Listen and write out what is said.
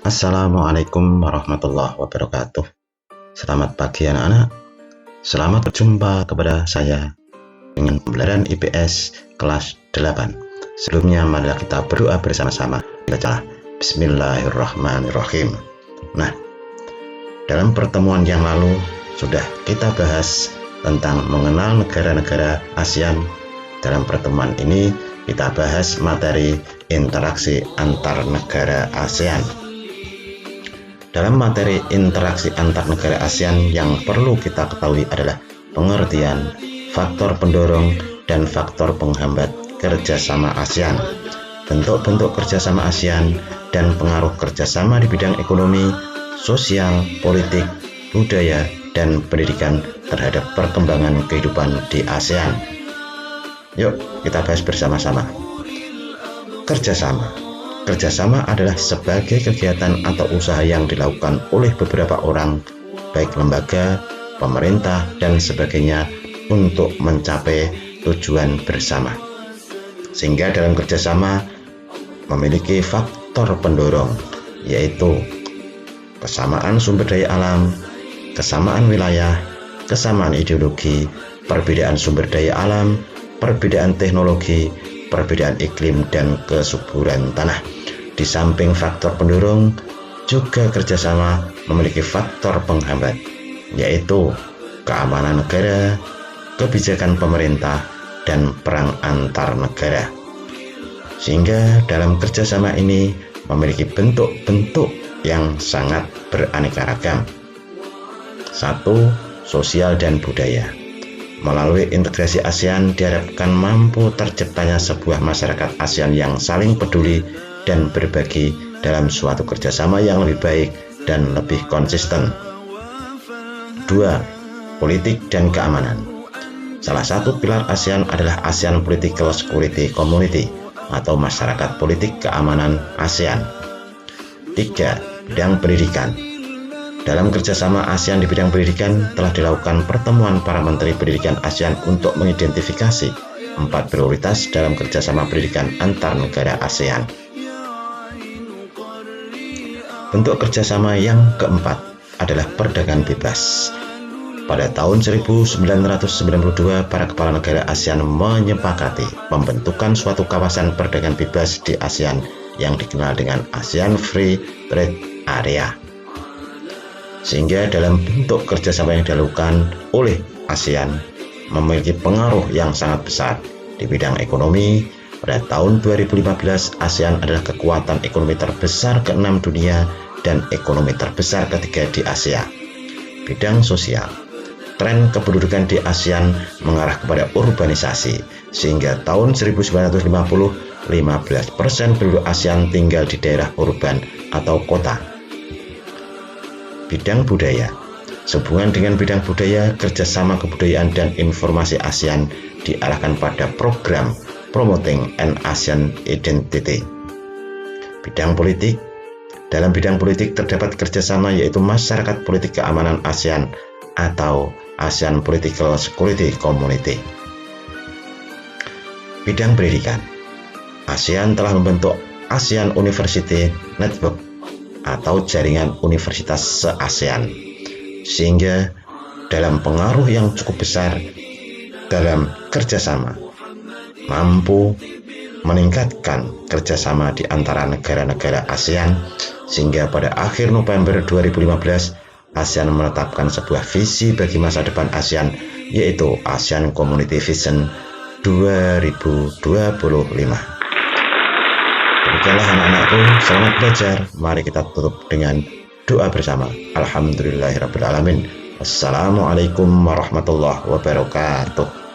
Assalamualaikum warahmatullahi wabarakatuh. Selamat pagi anak-anak. Selamat berjumpa kepada saya dengan pembelajaran IPS kelas 8. Sebelumnya marilah kita berdoa bersama-sama. Bacalah Bismillahirrahmanirrahim. Nah, dalam pertemuan yang lalu sudah kita bahas tentang mengenal negara-negara ASEAN. Dalam pertemuan ini kita bahas materi interaksi antar negara ASEAN. Dalam materi interaksi antar negara ASEAN yang perlu kita ketahui adalah pengertian, faktor pendorong, dan faktor penghambat kerjasama ASEAN, bentuk-bentuk kerjasama ASEAN, dan pengaruh kerjasama di bidang ekonomi, sosial, politik, budaya, dan pendidikan terhadap perkembangan kehidupan di ASEAN. Yuk kita bahas bersama-sama. Kerjasama adalah sebagai kegiatan atau usaha yang dilakukan oleh beberapa orang, baik lembaga, pemerintah, dan sebagainya untuk mencapai tujuan bersama. Sehingga dalam kerjasama memiliki faktor pendorong, yaitu kesamaan sumber daya alam, kesamaan wilayah, kesamaan ideologi, perbedaan sumber daya alam, perbedaan teknologi, perbedaan iklim, dan kesuburan tanah. Di samping faktor pendorong, juga kerjasama memiliki faktor penghambat, yaitu keamanan negara, kebijakan pemerintah, dan perang antar negara. Sehingga dalam kerjasama ini memiliki bentuk-bentuk yang sangat beraneka ragam. 1. Sosial dan budaya. Melalui integrasi ASEAN diharapkan mampu terciptanya sebuah masyarakat ASEAN yang saling peduli dan berbagi dalam suatu kerjasama yang lebih baik dan lebih konsisten. 2. Politik dan keamanan. Salah satu pilar ASEAN adalah ASEAN Political Security Community atau masyarakat politik keamanan ASEAN. 3. Bidang pendidikan. Dalam kerjasama ASEAN di bidang pendidikan telah dilakukan pertemuan para menteri pendidikan ASEAN untuk mengidentifikasi 4 prioritas dalam kerjasama pendidikan antar negara ASEAN. Bentuk kerjasama yang keempat adalah perdagangan bebas. Pada tahun 1992, para kepala negara ASEAN menyepakati pembentukan suatu kawasan perdagangan bebas di ASEAN yang dikenal dengan ASEAN Free Trade Area. Sehingga dalam bentuk kerjasama yang dilakukan oleh ASEAN memiliki pengaruh yang sangat besar di bidang ekonomi. Pada tahun 2015, ASEAN adalah kekuatan ekonomi terbesar ke-6 dunia dan ekonomi terbesar ketiga di Asia. Bidang sosial. Tren kependudukan di ASEAN mengarah kepada urbanisasi, sehingga tahun 1950, 15% penduduk ASEAN tinggal di daerah urban atau kota. Bidang budaya. Sehubungan dengan bidang budaya, kerjasama kebudayaan dan informasi ASEAN diarahkan pada program Promoting an ASEAN Identity. Bidang politik. Dalam bidang politik terdapat kerjasama yaitu masyarakat politik keamanan ASEAN atau ASEAN Political Security Community. Bidang pendidikan. ASEAN telah membentuk ASEAN University Network atau jaringan universitas se-ASEAN, sehingga dalam pengaruh yang cukup besar dalam kerjasama mampu meningkatkan kerjasama di antara negara-negara ASEAN, sehingga pada akhir November 2015 ASEAN menetapkan sebuah visi bagi masa depan ASEAN, yaitu ASEAN Community Vision 2025. Demikianlah anak-anakku, selamat belajar. Mari kita tutup dengan doa bersama. Alhamdulillahirrabbilalamin. Wassalamualaikum warahmatullahi wabarakatuh.